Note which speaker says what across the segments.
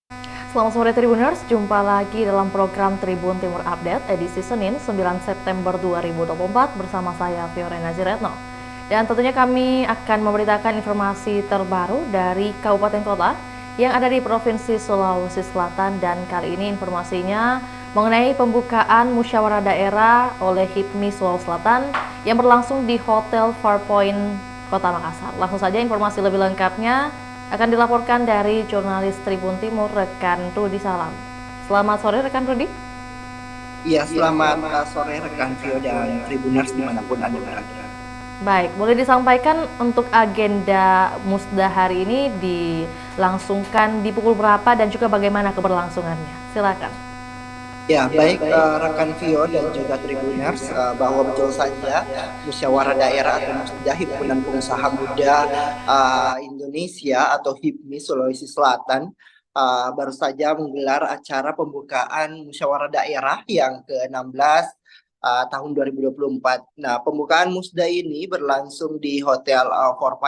Speaker 1: Selamat sore Tribuners, jumpa lagi dalam program Tribun Timur Update edisi Senin 9 September 2024 bersama saya Fiorena Ziretno. Dan tentunya kami akan memberitakan informasi terbaru dari kabupaten kota yang ada di Provinsi Sulawesi Selatan, dan kali ini informasinya mengenai pembukaan musyawarah daerah oleh HIPMI Sulawesi Selatan yang berlangsung di Hotel Farpoint Kota Makassar. Langsung saja informasi lebih lengkapnya akan dilaporkan dari jurnalis Tribun Timur, rekan Rudi Salam. Selamat sore rekan Rudi.
Speaker 2: Iya, selamat sore rekan Vio dan Tribuners dimanapun Anda berada.
Speaker 1: Baik, boleh disampaikan untuk agenda musda hari ini dilangsungkan di pukul berapa dan juga bagaimana keberlangsungannya? Silakan.
Speaker 2: Ya, baik rekan Vio dan juga Tribuners, bahwa betul saja musyawarah daerah atau musda Himpunan Pengusaha Muda Indonesia atau HIPMI Sulawesi Selatan baru saja menggelar acara pembukaan musyawarah daerah yang ke-16 tahun 2024. Nah, pembukaan musda ini berlangsung di Hotel Four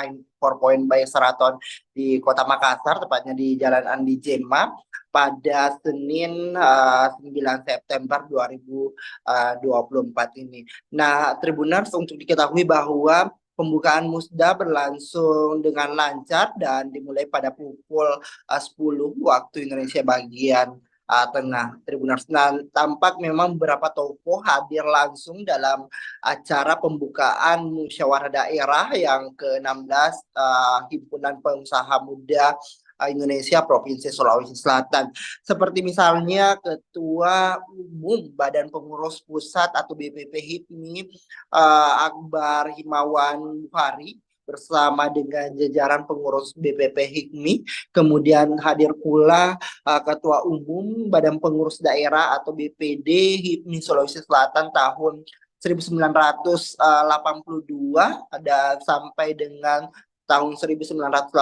Speaker 2: Point by Sheraton di Kota Makassar, tepatnya di Jalan Andi Jema, pada Senin 9 September 2024 ini. Nah, Tribuners, untuk diketahui bahwa pembukaan musda berlangsung dengan lancar dan dimulai pada pukul 10 waktu Indonesia bagian tengah. Tribuners, nah, tampak memang beberapa tokoh hadir langsung dalam acara pembukaan musyawarah daerah yang ke-16 Himpunan Pengusaha Muda Indonesia Provinsi Sulawesi Selatan, seperti misalnya Ketua Umum Badan Pengurus Pusat atau BPP HIPMI Akbar Himawan Buhari bersama dengan jajaran pengurus BPP HIPMI. Kemudian hadir pula Ketua Umum Badan Pengurus Daerah atau BPD HIPMI Sulawesi Selatan tahun 1982 ada sampai dengan tahun 1985,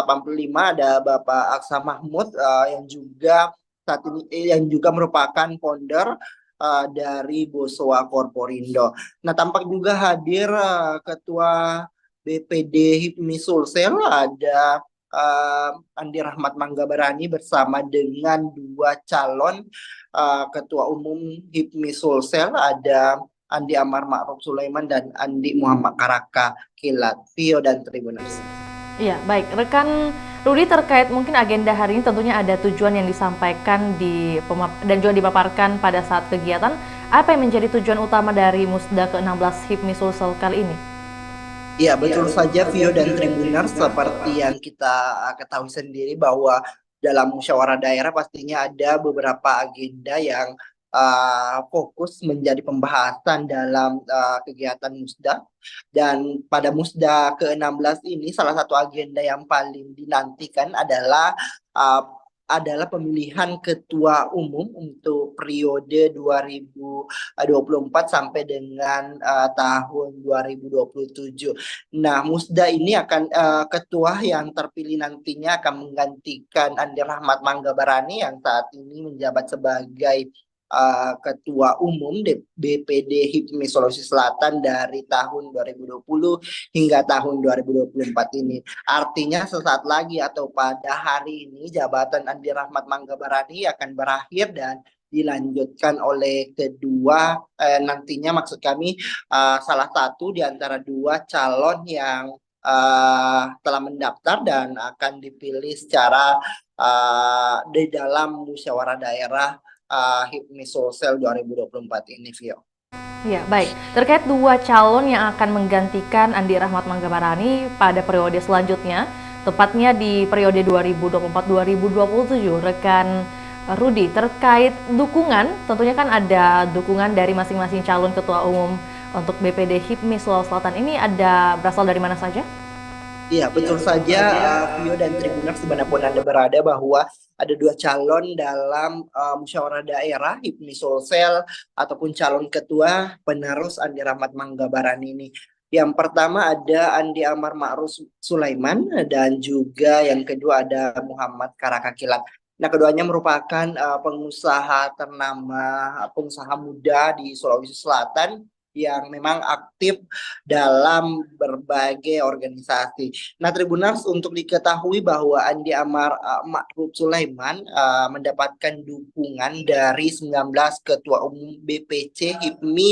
Speaker 2: ada Bapak Aksa Mahmud yang juga saat ini yang juga merupakan founder dari Bosowa Korporindo. Nah, tampak juga hadir Ketua BPD HIPMI Sulsel, ada Andi Rahmat Manggabarani bersama dengan dua calon Ketua Umum HIPMI Sulsel, ada Andi Amar Ma'ruf Sulaiman dan Andi Muhammad Karaka Kilat. Vio dan Tribuners.
Speaker 1: Iya, baik. Rekan Rudi, terkait mungkin agenda hari ini tentunya ada tujuan yang disampaikan dan juga dipaparkan pada saat kegiatan. Apa yang menjadi tujuan utama dari Musda ke-16 HIPMI Sulsel kali ini?
Speaker 2: Ya, betul saja Vio dan Tribuners, seperti yang kita ketahui sendiri bahwa dalam musyawarah daerah pastinya ada beberapa agenda yang fokus menjadi pembahasan dalam kegiatan Musda. Dan pada Musda ke-16 ini salah satu agenda yang paling dinantikan adalah pemilihan ketua umum untuk periode 2024 sampai dengan tahun 2027. Nah, Musda ini akan ketua yang terpilih nantinya akan menggantikan Andi Rahmat Manggabarani yang saat ini menjabat sebagai Ketua Umum BPD HIPMI Sulawesi Selatan dari tahun 2020 hingga tahun 2024 ini. Artinya sesaat lagi atau pada hari ini jabatan Andi Rahmat Manggabarani akan berakhir dan dilanjutkan oleh kedua nantinya, maksud kami salah satu di antara dua calon yang telah mendaftar dan akan dipilih secara di dalam musyawarah daerah HIPMI Sulsel 2024 ini, Vio.
Speaker 1: Ya, baik. Terkait dua calon yang akan menggantikan Andi Rahmat Manggabarani pada periode selanjutnya, tepatnya di periode 2024-2027, rekan Rudi, terkait dukungan, tentunya kan ada dukungan dari masing-masing calon ketua umum untuk BPD HIPMI Sulawesi Selatan ini berasal dari mana saja?
Speaker 2: Iya, betul saja Vio dan Tribuners dimanapun Anda berada, bahwa ada dua calon dalam musyawarah daerah HIPMI Sulsel ataupun calon ketua penerus Andi Rahmat Manggabarani ini. Yang pertama ada Andi Amar Ma'ruf Sulaiman dan juga yang kedua ada Muhammad Karakakilat. Nah, keduanya merupakan pengusaha ternama, pengusaha muda di Sulawesi Selatan yang memang aktif dalam berbagai organisasi. Nah, Tribuners, untuk diketahui bahwa Andi Ma'ruf Sulaiman mendapatkan dukungan dari 19 ketua umum BPC HIPMI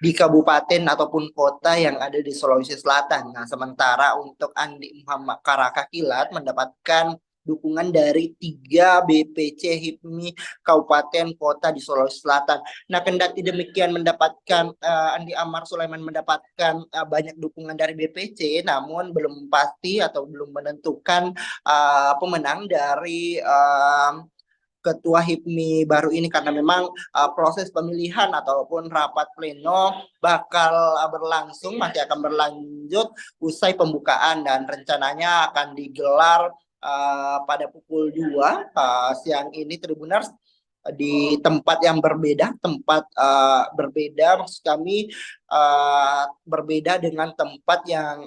Speaker 2: di kabupaten ataupun kota yang ada di Sulawesi Selatan. Nah, sementara untuk Andi Muhammad Karakakilat mendapatkan dukungan dari 3 BPC HIPMI kabupaten kota di Sulawesi Selatan. Nah, kendati demikian mendapatkan Andi Amar Sulaiman mendapatkan banyak dukungan dari BPC, namun belum pasti atau belum menentukan pemenang dari ketua HIPMI baru ini, karena memang proses pemilihan ataupun rapat pleno bakal masih akan berlanjut usai pembukaan, dan rencananya akan digelar pada pukul 2 siang ini, Tribuners, di tempat yang berbeda, maksud kami berbeda dengan tempat yang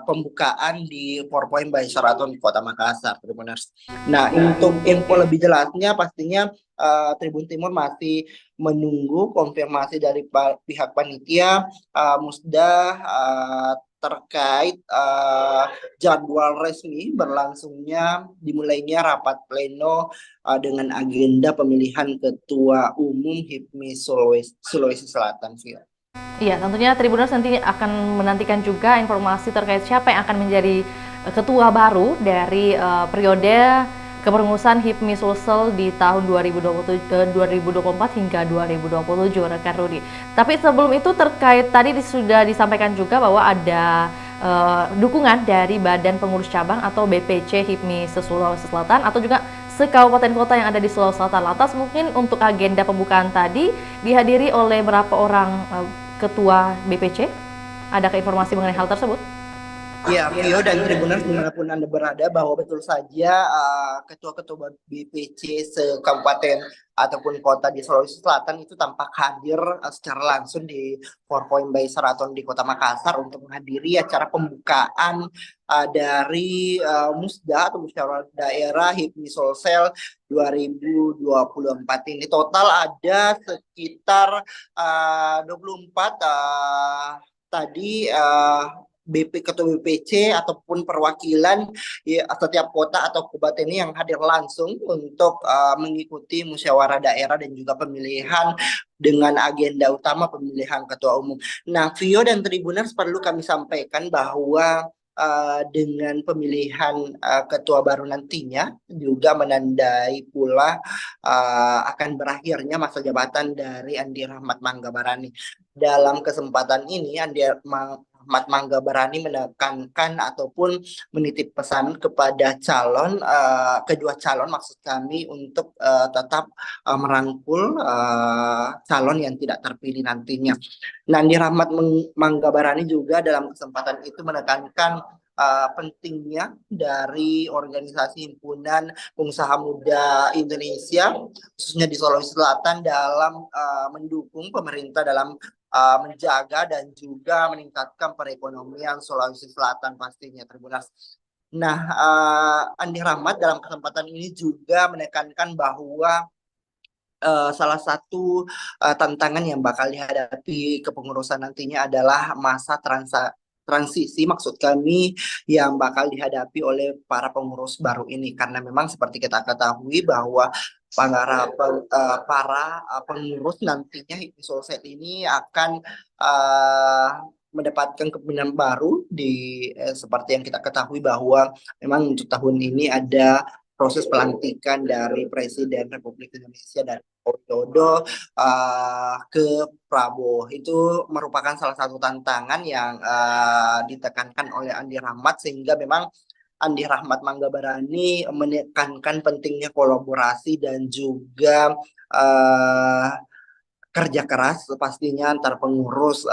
Speaker 2: pembukaan di PowerPoint by Sheraton Kota Makassar, Tribuners. Nah, untuk info lebih jelasnya pastinya Tribun Timur masih menunggu konfirmasi dari pihak panitia Musda terkait jadwal resmi dimulainya rapat pleno dengan agenda pemilihan ketua umum HIPMI Sulawesi Selatan.
Speaker 1: Iya, tentunya Tribuners nanti akan menantikan juga informasi terkait siapa yang akan menjadi ketua baru dari periode kepengurusan HIPMI Sulsel di tahun 2024 hingga 2027, rekan Rudi. Tapi sebelum itu, terkait tadi sudah disampaikan juga bahwa ada dukungan dari Badan Pengurus Cabang atau BPC HIPMI Sulawesi Selatan atau juga sekabupaten kota yang ada di Sulawesi Selatan. Lantas mungkin untuk agenda pembukaan tadi dihadiri oleh berapa orang ketua BPC? Adakah informasi mengenai hal tersebut?
Speaker 2: Ya, Vio dan Tribuners dimanapun Anda berada, bahwa betul saja ketua-ketua BPC sekabupaten ataupun kota di Sulawesi Selatan itu tampak hadir secara langsung di PowerPoint by Sheraton di Kota Makassar untuk menghadiri acara pembukaan dari Musda atau Musyawarah Daerah HIPMI Sulsel 2024 ini. Total ada sekitar 24 tadi ketua BPC ataupun perwakilan setiap kota atau kabupaten ini yang hadir langsung untuk mengikuti musyawarah daerah dan juga pemilihan dengan agenda utama pemilihan ketua umum. Nah, Vio dan Tribuners, perlu kami sampaikan bahwa dengan pemilihan ketua baru nantinya juga menandai pula akan berakhirnya masa jabatan dari Andi Rahmat Manggabarani. Dalam kesempatan ini, Andi Rahmat Manggabarani menekankan ataupun menitip pesan kepada kedua calon, maksud kami, untuk tetap merangkul calon yang tidak terpilih nantinya. Andi Rahmat Manggabarani juga dalam kesempatan itu menekankan pentingnya dari organisasi himpunan pengusaha muda Indonesia khususnya di Sulawesi Selatan dalam mendukung pemerintah dalam menjaga dan juga meningkatkan perekonomian Sulawesi Selatan pastinya, Tribuners. Nah, Andi Rahmat dalam kesempatan ini juga menekankan bahwa salah satu tantangan yang bakal dihadapi kepengurusan nantinya adalah masa transisi, maksud kami, yang bakal dihadapi oleh para pengurus baru ini, karena memang seperti kita ketahui bahwa para pengurus nantinya HIPMI Sulsel ini akan mendapatkan kepemimpinan baru seperti yang kita ketahui bahwa memang untuk tahun ini ada proses pelantikan dari Presiden Republik Indonesia dari Widodo ke Prabowo. Itu merupakan salah satu tantangan yang ditekankan oleh Andi Rahmat, sehingga memang Andi Rahmat Manggabarani menekankan pentingnya kolaborasi dan juga kerja keras pastinya antar pengurus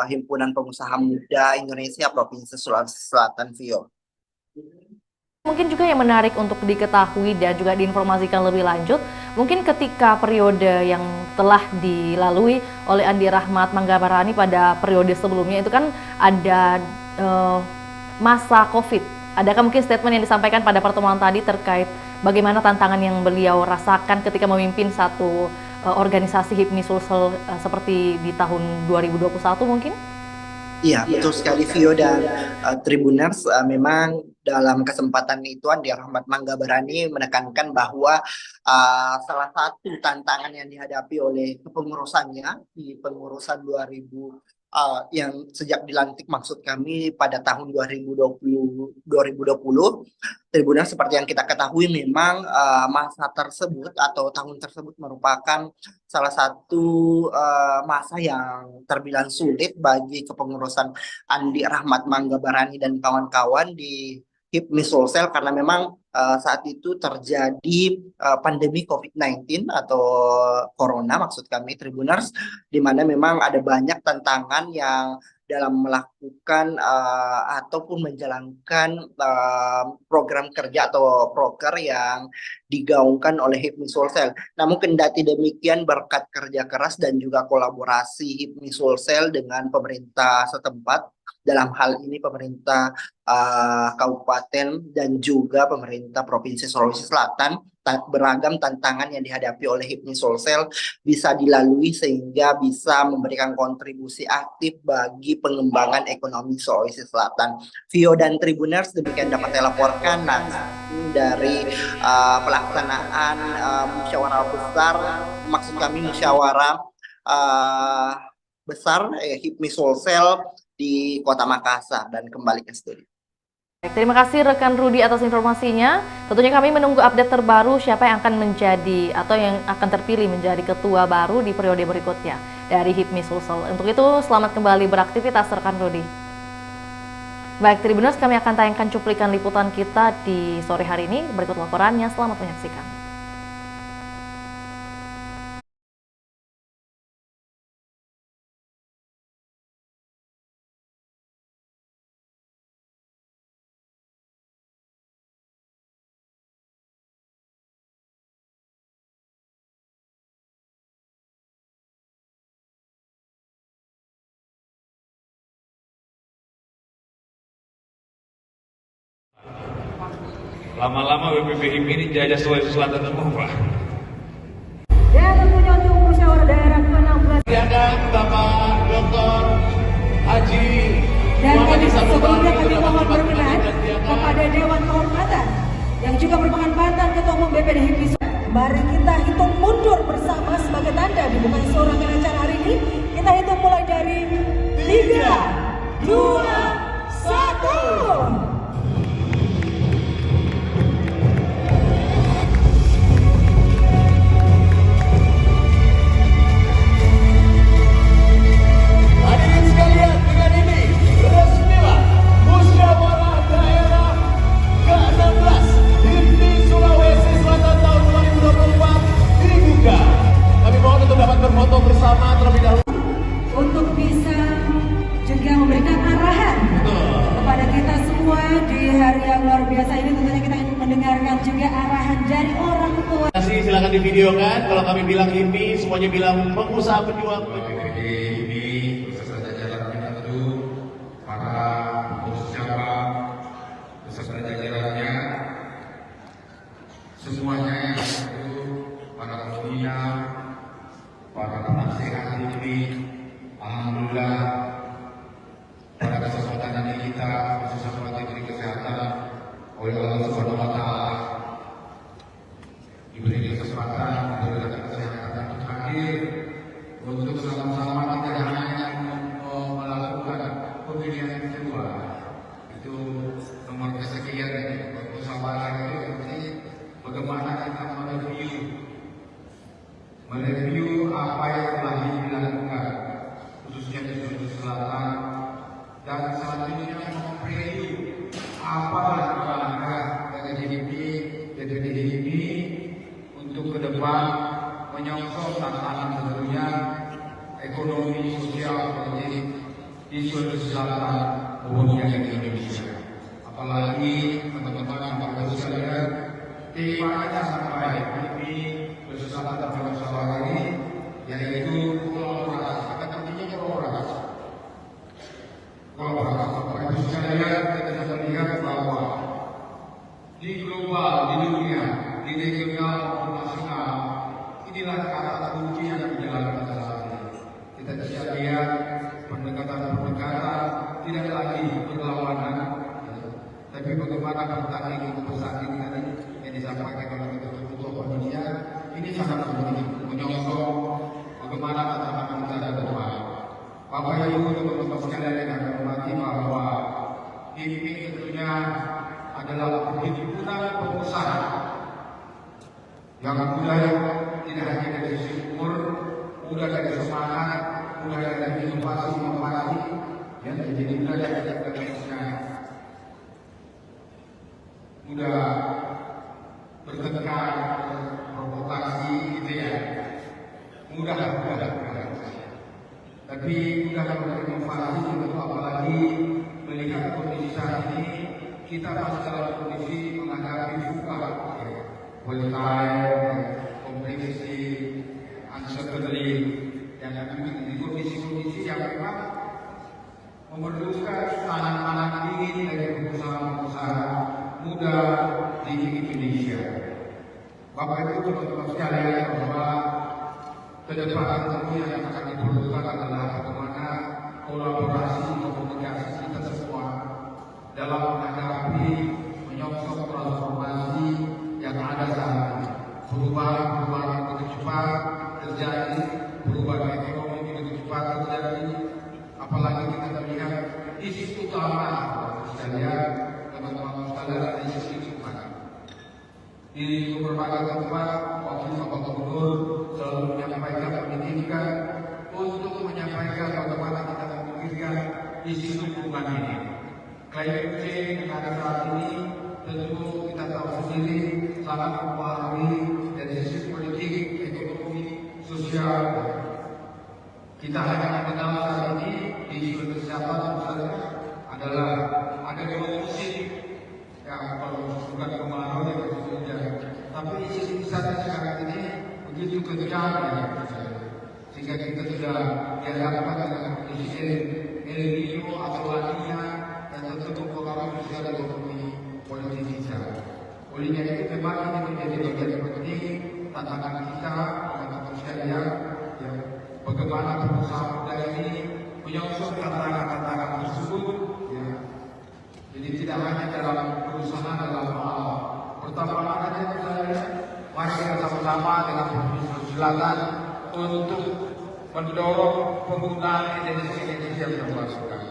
Speaker 2: Himpunan Pengusaha Muda Indonesia Provinsi Sulawesi Selatan, Vio.
Speaker 1: Mungkin juga yang menarik untuk diketahui dan juga diinformasikan lebih lanjut, mungkin ketika periode yang telah dilalui oleh Andi Rahmat Manggabarani pada periode sebelumnya itu kan ada masa COVID. Adakah mungkin statement yang disampaikan pada pertemuan tadi terkait bagaimana tantangan yang beliau rasakan ketika memimpin satu organisasi HIPMI Sulsel seperti di tahun 2021 mungkin?
Speaker 2: Iya, betul sekali Vio dan Tribuners. Memang dalam kesempatan itu Andi Rahmat Manggabarani menekankan bahwa salah satu tantangan yang dihadapi oleh kepengurusannya di pengurusan 2000 yang sejak dilantik maksud kami pada tahun 2020 Tribuners, seperti yang kita ketahui memang masa tersebut atau tahun tersebut merupakan salah satu masa yang terbilang sulit bagi kepengurusan Andi Rahmat Manggabarani dan kawan-kawan di HIPMI Sulsel, karena memang saat itu terjadi pandemi COVID-19 atau Corona maksud kami Tribuners, di mana memang ada banyak tantangan yang dalam melakukan ataupun menjalankan program kerja atau proker yang digaungkan oleh HIPMI Sulsel. Namun kendati demikian, berkat kerja keras dan juga kolaborasi HIPMI Sulsel dengan pemerintah setempat, dalam hal ini pemerintah kabupaten dan juga pemerintah Provinsi Sulawesi Selatan, beragam tantangan yang dihadapi oleh HIPMI Sulsel bisa dilalui sehingga bisa memberikan kontribusi aktif bagi pengembangan ekonomi Sulawesi Selatan. Vio dan Tribuners, demikian dapat saya laporkan dari pelaksanaan musyawarah besar, maksud kami musyawarah besar HIPMI Sulsel di Kota Makassar, dan kembali ke studio.
Speaker 1: Terima kasih rekan Rudi atas informasinya. Tentunya kami menunggu update terbaru siapa yang akan menjadi atau yang akan terpilih menjadi ketua baru di periode berikutnya dari HIPMI Sulsel. Untuk itu, selamat kembali beraktivitas rekan Rudi. Baik Tribuners, kami akan tayangkan cuplikan liputan kita di sore hari ini. Berikut laporannya, selamat menyaksikan.
Speaker 3: Lama-lama BPPIP ini jajah Sulawesi Selatan semua, Pak.
Speaker 4: Dan tentunya untuk musyawarah daerah ke-16
Speaker 3: Ada Bapak Dr. Haji
Speaker 4: dan
Speaker 3: Muhammad
Speaker 4: kami
Speaker 3: Isa
Speaker 4: sebelumnya
Speaker 3: Mubari,
Speaker 4: kami mohon berkenan kepada Dewan Kehormatan yang juga merupakan mantan Ketua Umum BPD HIPMI. Mari kita hitung mundur bersama sebagai tanda dimulai rangkaian acara hari ini. Kita hitung mulai dari 3, 2, 1.
Speaker 3: Berfoto bersama terlebih dahulu
Speaker 4: untuk bisa juga memberikan arahan kepada kita semua di hari yang luar biasa ini. Tentunya kita ingin mendengarkan juga arahan dari orang tua.
Speaker 3: Silakan divideokan. Kalau kami bilang HIPMI, semuanya bilang pengusaha pejuang.
Speaker 5: Ini beserta jajarannya tentu para pengurus cabang beserta jajarannya semuanya, itu para pembina, para penasehat HIPMI, alhamdulillah pada kesempatan ini kita khususnya Menteri Kesehatan oleh Allah Subhanahu wa Ta'ala diberi kesempatan memberikan kesehatan terakhir untuk sama-sama kita hanya melakukan pemilihan kedua, itu nomor kesekian untuk sabaran itu ini bagaimana kita mereview apa yang telah dilakukan khususnya di Sulawesi Selatan, dan selanjutnya mempreview apa langkah-langkah dari HIPMI untuk ke depan menyongsong tantangan tentunya ekonomi, sosial, politik di Sulawesi Selatan maupun di Indonesia. Apalagi teman-teman yang baru sekalian, temanya sangat baik. HIPMI bersama terhadap musyawarah ini yaitu kolaborasi. Kata kuncinya kolaborasi. Bapak Ibu sekalian, kita bisa melihat bahwa di global, di dunia, di regional maupun nasional, inilah kata kunci tidak lagi berlawanan, tapi bagaimana bertanding bersaing tadi yang disampaikan oleh Ketua Panitia ini sangat penting menyongsong bagaimana katakan kita ke depan. Bapak Ibu teman-teman sekalian yang kami hormati, bahwa ini tentunya adalah perhimpunan pengusaha yang muda, tidak hanya dari sisi umur, muda dari semangat, muda dari inovasi, yang jadi muda dari muda bertengkar, provokasi, gitu ya. Mudah. Tapi mudah berinovasi, tentu apalagi melihat kondisi saat ini, kita masih dalam kondisi menghadapi VUCA, volatile, komplikasi, uncertainty, dan di kondisi-kondisi yang memang memerlukan tangan-tangan dingin dari pengusaha-pengusaha muda di Indonesia. Bapak Ibu teman-teman sekalian, bahwa ke depan tentu yang akan diperlukan adalah bagaimana kolaborasi komunikasi kita semua dalam menghadapi menyongsong transformasi yang ada saat ini. Perubahan yang begitu cepat terjadi, perubahan ekonomi begitu cepat terjadi, apalagi kita melihat isu utama sekalian, teman-teman sekalian, isu lingkungan. Di berbagai tempat, wakil Bapak Gubernur selalu menyampaikan pendidikan untuk menyampaikan bagaimana kita memikirkan isu lingkungan ini. Climate change yang ada saat ini tentu kita tahu sendiri sangat mempengaruhi dari sisi politik, ekonomi, sosial. Kita hanya mengenal saat ini di isu kesehatan misalnya adalah ada dua musim yang kalau bukan kemarau ya hujan. Tapi isu kesehatan sekarang ini begitu kencang ya, sehingga kita sudah dihadapkan dengan kondisi El Nino atau La Nina yang tentu mempengaruhi sosial ekonomi politik kita. Oleh karena itu memang ini menjadi bagian penting tantangan kita, teman-teman sekalian, ya, bagaimana pengusaha muda ini menyongsong tantangan-tantangan tersebut. Ya. Jadi tidak hanya dalam perusahaan, dalam hal pertambangan saja misalnya, mari kita sama-sama dengan Provinsi Selatan untuk mendorong penggunaan energi yang terbarukan.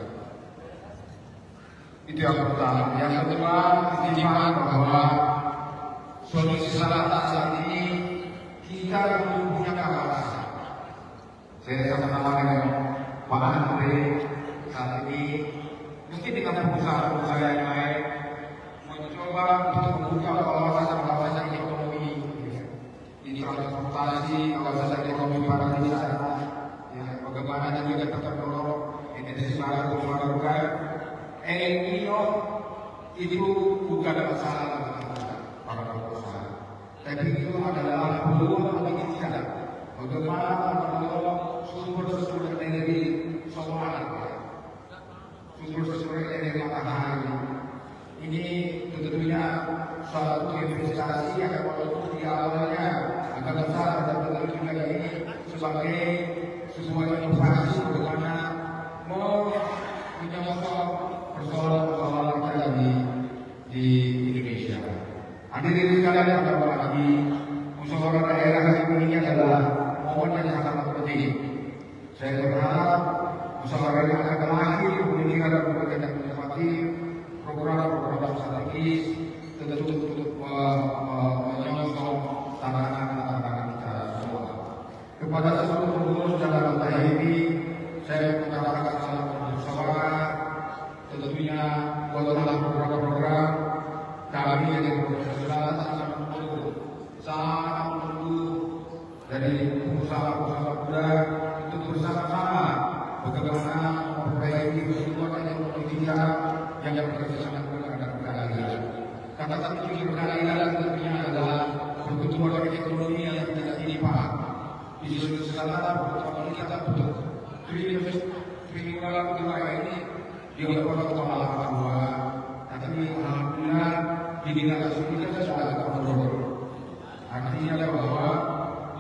Speaker 5: Itu yang pertama. Yang kedua, ketimbang bahwa Sulawesi Selatan saat ini kita belum punya kapasitas. Saya sama-sama dengan Pak Andre saat ini mungkin dengan pengusaha-pengusaha yang lain mencoba untuk membuka kawasan-kawasan ekonomi di transportasi, kawasan ekonomi pariwisata, ya, bagaimana juga tetap mendorong energi baru terbarukan. El Nino itu bukan masalah para pengusaha, tapi itu adalah peluang bagi kita. Bagaimana mendorong sumber-sumber energi solar, sumber-sumber energi matahari. Ini tentunya suatu investasi yang walaupun di awalnya agak besar, dan tentu juga ini sebagai sebuah inovasi bagaimana mau menyongsong persoalan-persoalan kita di Indonesia. Hadirin sekalian, pada lagi musyawarah daerah ini adalah momen yang sangat penting. Saya berharap musyawarah ini akan lahir pemikiran dan berbagai menikmati program-program strategis tentu untuk menyongsong tantangan-tantangan kita semua. Kepada seluruh pengurus dan anggota HIPI, saya mengucapkan salam bermusyawarah. Tentunya buatlah program-program kami yang berkesempatan sangat menunggu dari pengusaha-pengusaha muda untuk bersama-sama bagaimana memperbaiki keseluruhan ekonomi kita yang berkesempatan dengan keadilan. Kata kunci keadilan tentunya adalah pertumbuhan ekonomi yang tidak timpang. Di Sulawesi Selatan, pertumbuhan kita betul. Kriminal kedua ini dia berkata kepala kedua, tapi alhamdulillah di negara kita sudah agak menurun. Artinya bahwa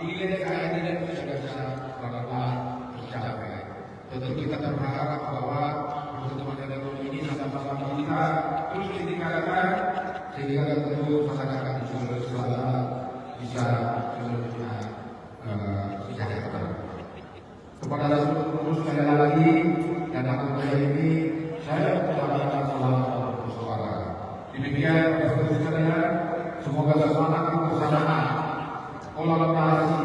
Speaker 5: nilai keadilan itu sudah bisa tercapai. Tentu kita berharap bahwa pertemuan ini sama-sama kita terus ditingkatkan sehingga tentu masyarakat di Sulawesi Selatan bisa seluruhnya sejahtera. Kepada seluruh sekali lagi dan akan ini saya ucapkan selamat bersuara. Demikian Bapak sekalian, semoga semangat kebersamaan, kolaborasi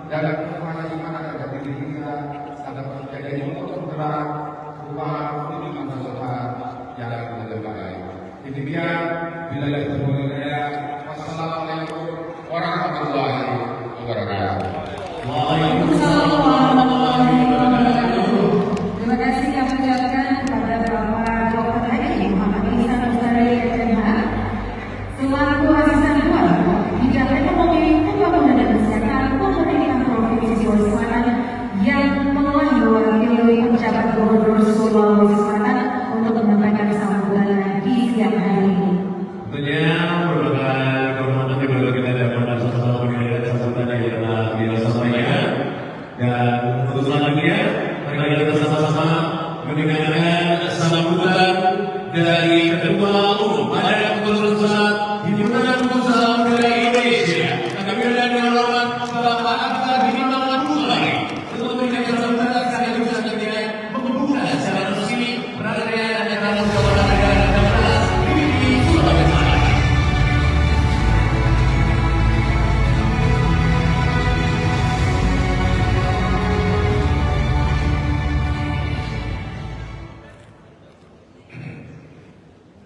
Speaker 5: dan kebersamaan pada diri kita dapat menjadi motor penggerak perubahan untuk masa depan yang lebih baik. Demikian bila diperbolehkan. Wassalamualaikum warahmatullahi wabarakatuh.
Speaker 4: Waalaikumsalam warahmatullahi wabarakatuh. Terima kasih kami ucapkan kepada Bapak Dr. Haji Muhammad Ihsan Mustari SMH selaku asisten dua bidang ekonomi, pembangunan dan kesehatan pemerintah Provinsi Sulawesi Selatan yang telah mewakili penjabat Gubernur Sulawesi Selatan untuk menyampaikan sambutan di siang hari ini.
Speaker 3: Tentunya berbagai kehormatan juga kita dapat sama-sama mendengar sambutan yang kita sampaikan, dan untuk selanjutnya mari kita sama-sama mendengarkan sambutan dari Ketua Umum Badan Pusat Himpunan Pengusaha Muda Indonesia. Kami berada di halaman Bapak Akbar Bimang Bulari untuk memberikan sambutan sekaligus nantinya membuka secara resmi perayaan acara Kewarganegaraan negara di Sulawesi Selatan.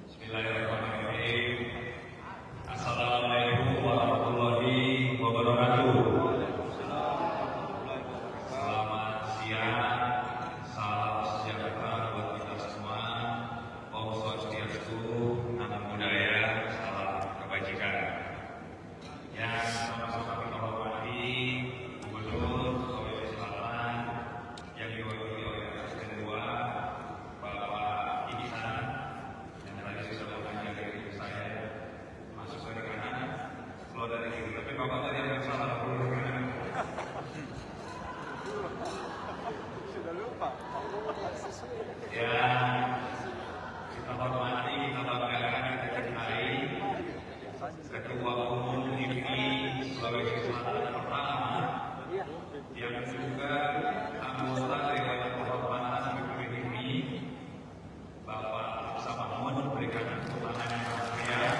Speaker 3: Bismillahirrahmanirrahim. Assalamualaikum warahmatullahi wabarakatuh. Selamat siang, salam sejahtera buat kita semua. Om Swastiastu, Namo Buddhaya, salam kebajikan. Yang sama-sama kita hormati Gubernur Sulawesi Selatan yang diwakili oleh Asisten 2 Bapak Ihsan, yang tadi sudah mengajar dari saya masuk dari kanan, keluar dari kiri. Tapi Bapak tadi ada yang salah, keluar dari kanan. Ya, kita hormati, kita banggakan, kita cintai Ketua Umum HIPMI Sulawesi Selatan pertama, yang juga anggota Dewan Kehormatan HIPMI, Bapak Mahmud, memberikan tepuk tangan yang sangat meriah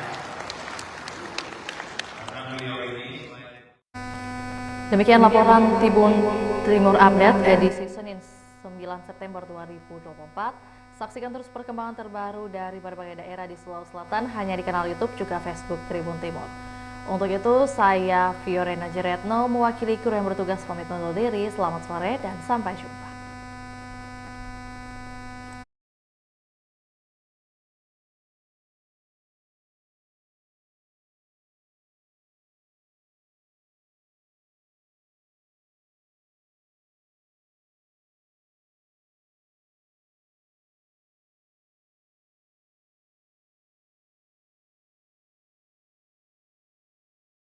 Speaker 3: karena beliau ini.
Speaker 1: Demikian laporan Tribun Timur Update edisi Senin 9 September 2024. Saksikan terus perkembangan terbaru dari berbagai daerah di Sulawesi Selatan hanya di kanal YouTube juga Facebook Tribun Timur. Untuk itu saya Fiorena Jeretno mewakili kru yang bertugas pamit undur diri. Selamat sore dan sampai jumpa.